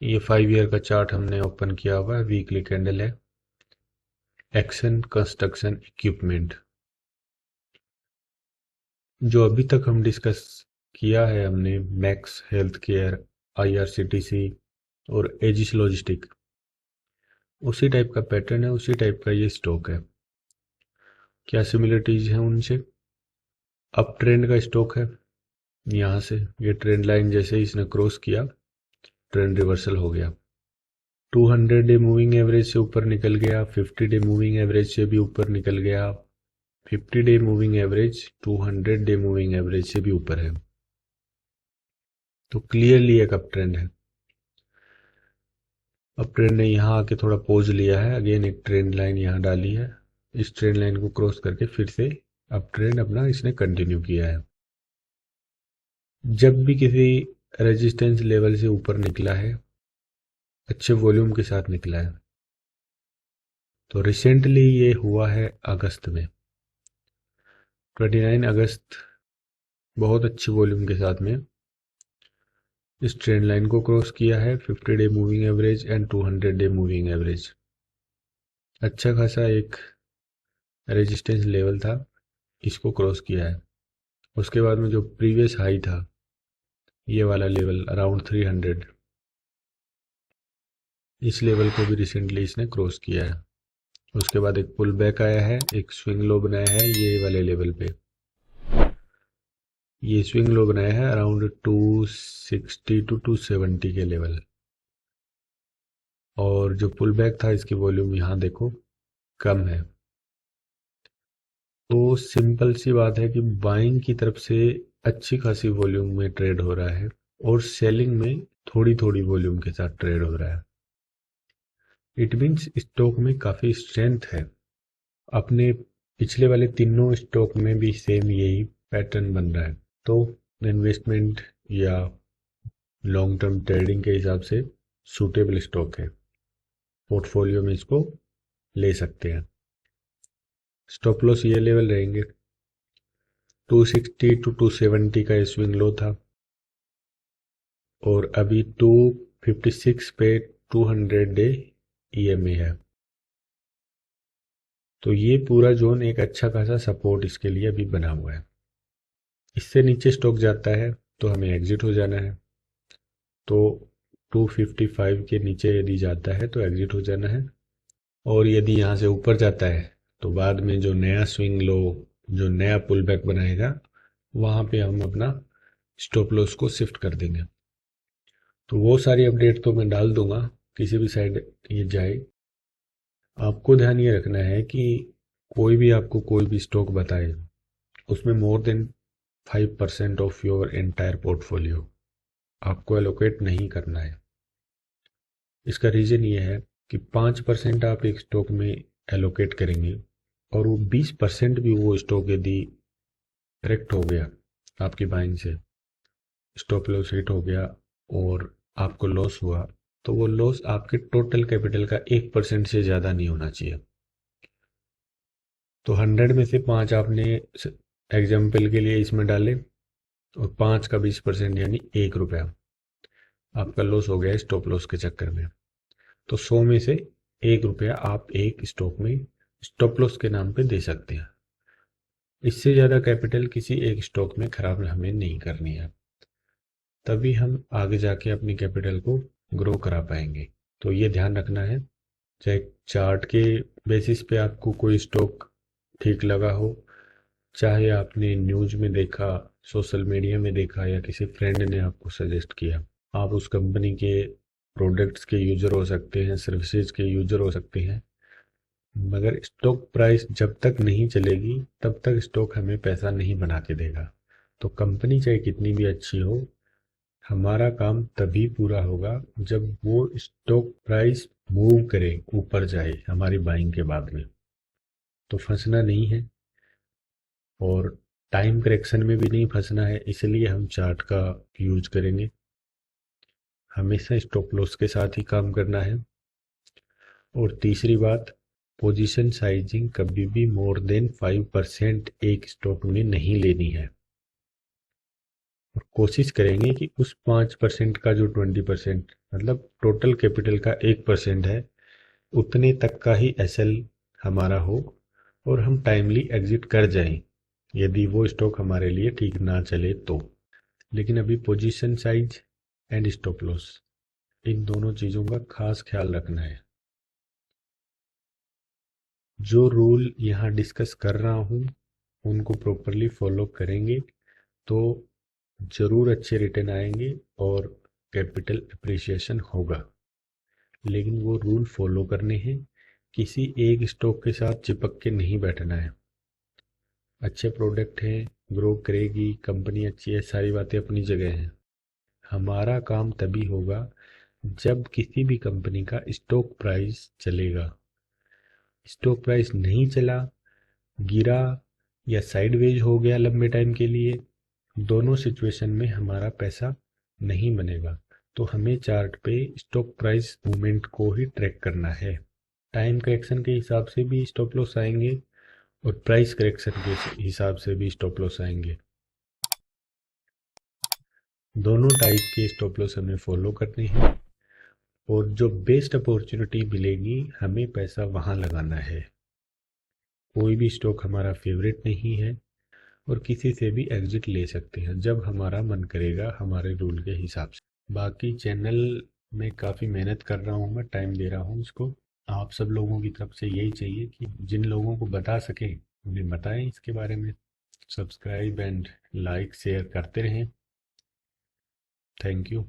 ये 5 ईयर का चार्ट हमने ओपन किया हुआ है, वीकली कैंडल है। एक्शन कंस्ट्रक्शन इक्विपमेंट, जो अभी तक हम डिस्कस किया है हमने, मैक्स हेल्थ केयर, IRCTC और एजिस लॉजिस्टिक, उसी टाइप का पैटर्न है, उसी टाइप का ये स्टॉक है। क्या सिमिलरिटीज हैं उनसे? अप ट्रेंड का स्टॉक है। यहाँ से ये ट्रेंड लाइन जैसे ही इसने क्रॉस किया, ट्रेंड रिवर्सल हो गया। 200 डे मूविंग एवरेज से ऊपर निकल गया, 50 डे मूविंग एवरेज से भी ऊपर निकल गया। 50 day moving average 200 day moving average से भी ऊपर है, तो क्लियरली एक अप ट्रेंड है। अप ट्रेंड ने यहाँ आके थोड़ा पोज लिया है, अगेन एक ट्रेंड लाइन यहाँ डाली है, इस ट्रेंड लाइन को क्रॉस करके फिर से अप ट्रेंड अपना इसने कंटिन्यू किया है। जब भी किसी रेजिस्टेंस लेवल से ऊपर निकला है, अच्छे वॉल्यूम के साथ निकला है, तो रिसेंटली ये हुआ है अगस्त में, 29 अगस्त, बहुत अच्छी वॉल्यूम के साथ में इस ट्रेंड लाइन को क्रॉस किया है। 50 day moving average and 200 day moving average, अच्छा खासा एक रेजिस्टेंस लेवल था, इसको क्रॉस किया है। उसके बाद में जो प्रीवियस हाई था, ये वाला लेवल अराउंड 300, इस लेवल को भी रिसेंटली इसने क्रॉस किया है। उसके बाद एक पुल बैक आया है, एक स्विंग लो बनाया है ये वाले लेवल पे, ये स्विंग लो बनाया है अराउंड 260 टू 270 के लेवल। और जो पुल बैक था, इसकी वॉल्यूम यहाँ देखो कम है। तो सिंपल सी बात है कि बाइंग की तरफ से अच्छी खासी वॉल्यूम में ट्रेड हो रहा है और सेलिंग में थोड़ी थोड़ी वॉल्यूम के साथ ट्रेड हो रहा है। इट मीन्स स्टॉक में काफ़ी स्ट्रेंथ है। अपने पिछले वाले तीनों स्टॉक में भी सेम यही पैटर्न बन रहा है। तो इन्वेस्टमेंट या लॉन्ग टर्म ट्रेडिंग के हिसाब से सूटेबल स्टॉक है, पोर्टफोलियो में इसको ले सकते हैं। स्टॉप लॉस ये लेवल रहेंगे, 260 टू 270 का स्विंग लो था, और अभी 256 पे 200 डे EMA है। तो ये पूरा जोन एक अच्छा खासा सपोर्ट इसके लिए अभी बना हुआ है। इससे नीचे स्टॉक जाता है तो हमें एग्जिट हो जाना है। तो 255 के नीचे यदि जाता है तो एग्जिट हो जाना है, और यदि यहाँ से ऊपर जाता है तो बाद में जो नया स्विंग लो, जो नया पुल बैक बनाएगा, वहाँ पे हम अपना स्टॉप लॉस को शिफ्ट कर देंगे। तो वो सारी अपडेट तो मैं डाल दूंगा किसी भी साइड ये जाए। आपको ध्यान ये रखना है कि कोई भी आपको कोई भी स्टॉक बताए, उसमें more than 5% of your entire portfolio आपको एलोकेट नहीं करना है। इसका रीज़न ये है कि 5% आप एक स्टॉक में एलोकेट करेंगे और वो 20% भी वो स्टॉक यदि करेक्ट हो गया आपकी बाइंग से, स्टॉप लॉस हिट हो गया और आपको लॉस हुआ, तो वो लॉस आपके टोटल कैपिटल का 1% से ज़्यादा नहीं होना चाहिए। तो 100 में से 5 आपने एग्जाम्पल के लिए इसमें डाले, और 5 का 20% यानी 1 रुपया आपका लॉस हो गया स्टॉप लॉस के चक्कर में। तो 100 में से 1 रुपया आप एक स्टॉक में स्टॉप लॉस के नाम पे दे सकते हैं। इससे ज़्यादा कैपिटल किसी एक स्टॉक में खराब हमें नहीं करनी है, तभी हम आगे जाके अपनी कैपिटल को ग्रो करा पाएंगे। तो ये ध्यान रखना है, चाहे चार्ट के बेसिस पे आपको कोई स्टॉक ठीक लगा हो, चाहे आपने न्यूज़ में देखा, सोशल मीडिया में देखा, या किसी फ्रेंड ने आपको सजेस्ट किया, आप उस कंपनी के प्रोडक्ट्स के यूज़र हो सकते हैं, सर्विसेज के यूज़र हो सकते हैं, मगर स्टॉक प्राइस जब तक नहीं चलेगी तब तक स्टॉक हमें पैसा नहीं बना के देगा। तो कंपनी चाहे कितनी भी अच्छी हो, हमारा काम तभी पूरा होगा जब वो स्टॉक प्राइस मूव करे, ऊपर जाए हमारी बाइंग के बाद में। तो फंसना नहीं है, और टाइम करेक्शन में भी नहीं फंसना है, इसलिए हम चार्ट का यूज करेंगे। हमेशा स्टॉप लॉस के साथ ही काम करना है। और तीसरी बात, पोजीशन साइजिंग कभी भी मोर देन 5% एक स्टॉक में नहीं लेनी है। और कोशिश करेंगे कि उस 5% का जो 20% मतलब टोटल कैपिटल का 1% है, उतने तक का ही एसएल हमारा हो और हम टाइमली एग्जिट कर जाएं, यदि वो स्टॉक हमारे लिए ठीक ना चले तो। लेकिन अभी position size and stop loss, इन दोनों चीज़ों का खास ख्याल रखना है। जो रूल यहाँ डिस्कस कर रहा हूँ उनको प्रॉपरली फॉलो करेंगे तो ज़रूर अच्छे रिटर्न आएंगे और कैपिटल अप्रिसिएशन होगा। लेकिन वो रूल फॉलो करने हैं, किसी एक स्टॉक के साथ चिपक के नहीं बैठना है। अच्छे प्रोडक्ट हैं, ग्रो करेगी, कंपनी अच्छी है, सारी बातें अपनी जगह हैं। हमारा काम तभी होगा जब किसी भी कंपनी का स्टॉक प्राइस चलेगा। स्टॉक प्राइस नहीं चला, गिरा या साइडवेज हो गया लंबे टाइम के लिए, दोनों सिचुएशन में हमारा पैसा नहीं बनेगा। तो हमें चार्ट पे स्टॉक प्राइस मूवमेंट को ही ट्रैक करना है। टाइम करेक्शन के हिसाब से भी स्टॉप लॉस आएंगे और प्राइस करेक्शन के हिसाब से भी स्टॉप लॉस आएंगे। दोनों टाइप के स्टॉप लॉस हमें फॉलो करने हैं और जो बेस्ट अपॉर्चुनिटी मिलेगी हमें पैसा वहां लगाना है। कोई भी स्टॉक हमारा फेवरेट नहीं है और किसी से भी एग्जिट ले सकते हैं जब हमारा मन करेगा, हमारे रूल के हिसाब से। बाकी चैनल में काफ़ी मेहनत कर रहा हूँ, मैं टाइम दे रहा हूँ इसको। आप सब लोगों की तरफ से यही चाहिए कि जिन लोगों को बता सकें उन्हें बताएं इसके बारे में। सब्सक्राइब एंड लाइक शेयर करते रहें। Thank you.